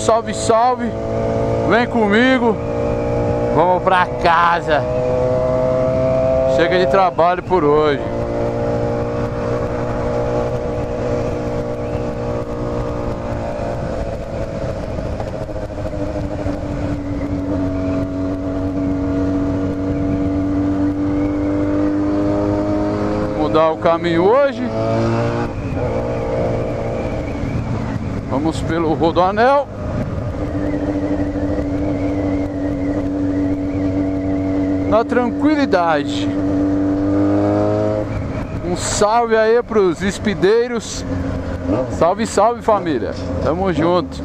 salve, salve. Vem comigo. Vamos pra casa. Chega de trabalho por hoje. Mudar o caminho hoje. Vamos pelo Rodoanel. Na tranquilidade. Um salve aí pros espideiros. Salve, salve, família. Tamo junto.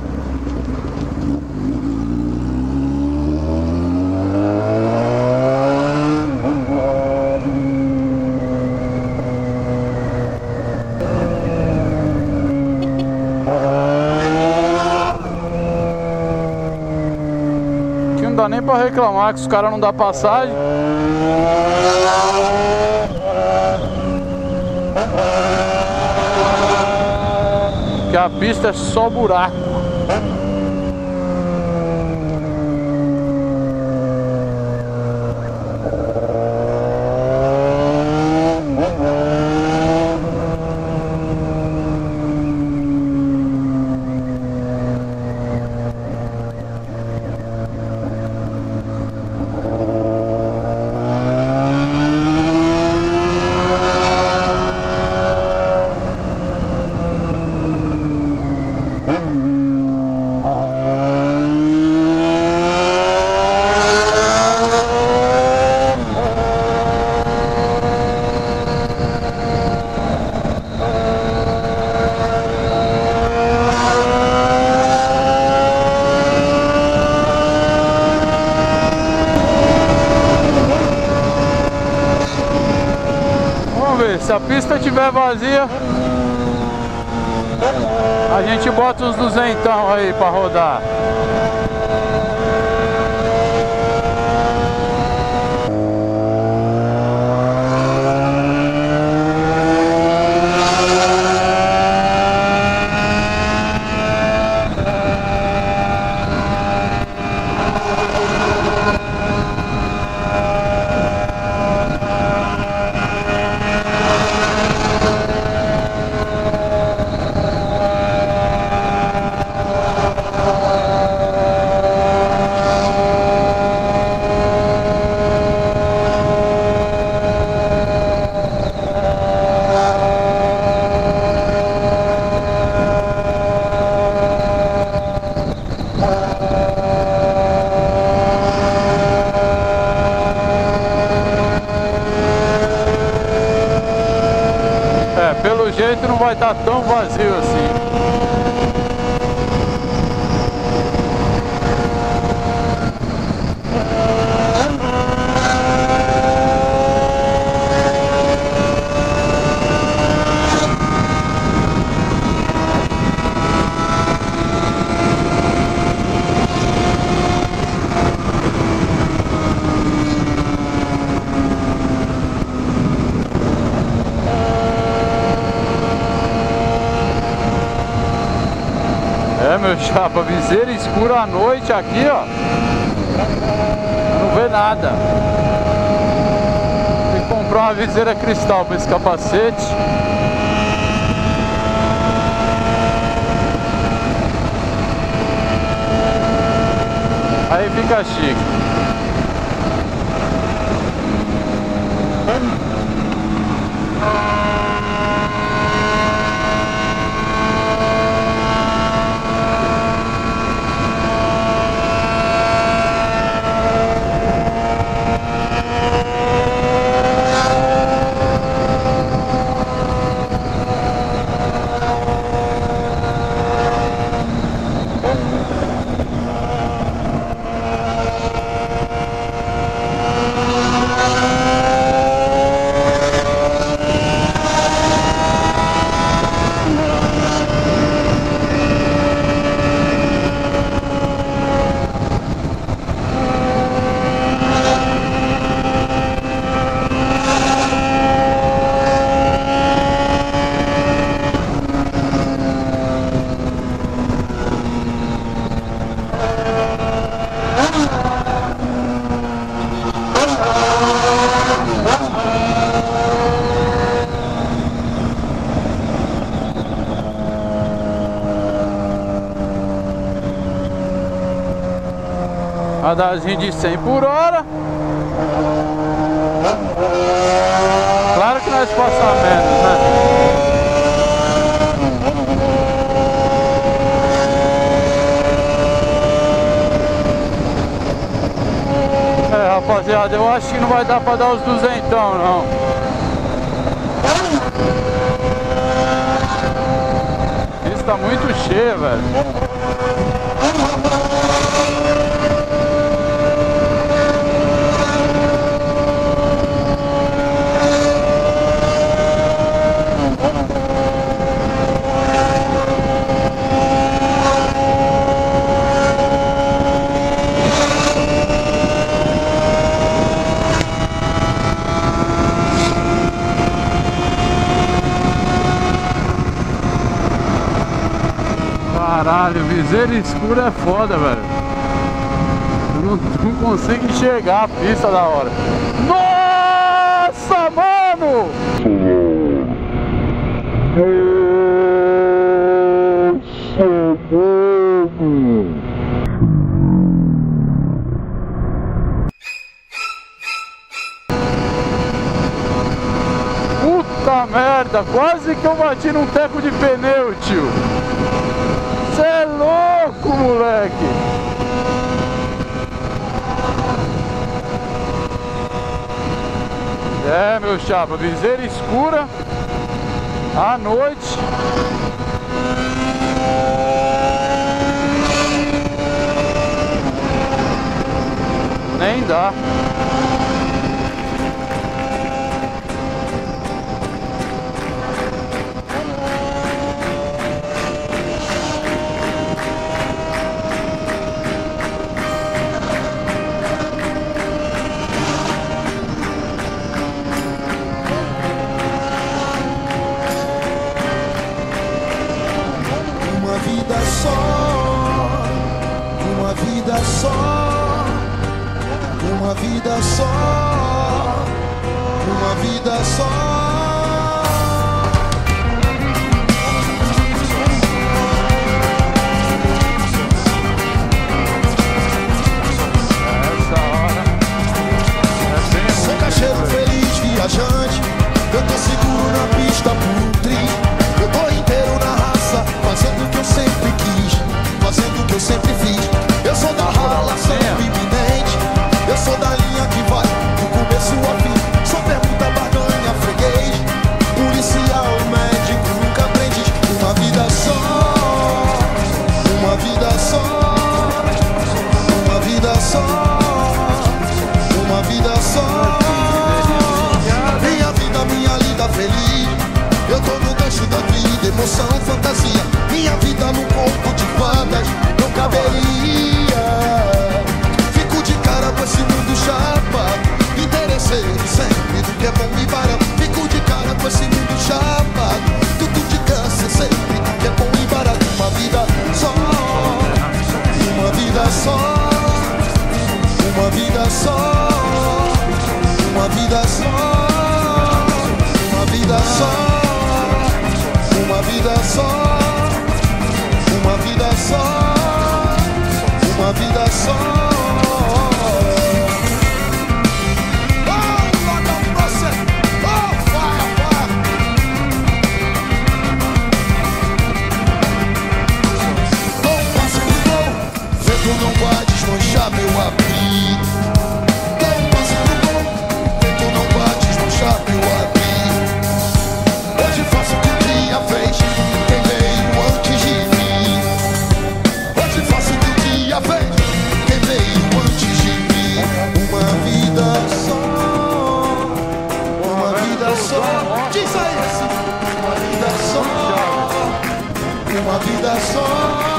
Aqui não dá nem pra reclamar que os caras não dão passagem. Que a pista é só buraco. Se a pista estiver vazia, a gente bota uns duzentão aí pra rodar. Pelo jeito não vai estar tão vazio assim. É, meu chapa, viseira escura à noite aqui, ó. Não vê nada. Tem que comprar uma viseira cristal para esse capacete. Aí fica chique. Radarzinho de 100 por hora. Claro que nós passamos menos, né? Rapaziada, eu acho que não vai dar pra dar os 200 não. Isso tá muito cheio, velho. Caralho, viseira escura é foda, velho. Não consigo enxergar a pista da hora. Nossa, mano! Puta merda, quase que eu bati num teco de pneu, tio. Cê é louco, moleque! É, meu chapa, viseira escura à noite. Nem dá. Uma vida só, uma vida só, uma vida só. Sou caixeiro feliz, viajante. Eu tô seguro na pista por um tri. Eu tô inteiro na raça, fazendo o que eu sempre quis, fazendo o que eu sempre fiz. Eu sou da ralação iminente, eu sou da linha que vai do começo ao fim. Só pergunta barganha, freguês, policial, médico, nunca aprendiz. Uma vida só, uma vida só, uma vida só, uma vida só. Minha vida, minha linda feliz. Eu tô no gancho da vida, emoção, fantasia. Minha vida num corpo de fadas não caberia. Fico de cara com esse mundo chapado, interesseiro sempre do que é bom e barato. Fico de cara com esse mundo chapado, tudo de câncer sempre do que é bom e barato. Uma vida só, uma vida só, uma vida só, uma vida só, uma vida só, uma vida só, uma vida só, uma vida só. Não vai desmanchar meu abrigo. Dá um passo pro gol, vento não vai desmanchar meu abrigo. Hoje faço o que o dia fez, quem veio antes de mim. Hoje faço o que o dia fez, quem veio antes de mim. Uma vida só, uma vida só. Diz aí assim, uma vida só, uma vida só.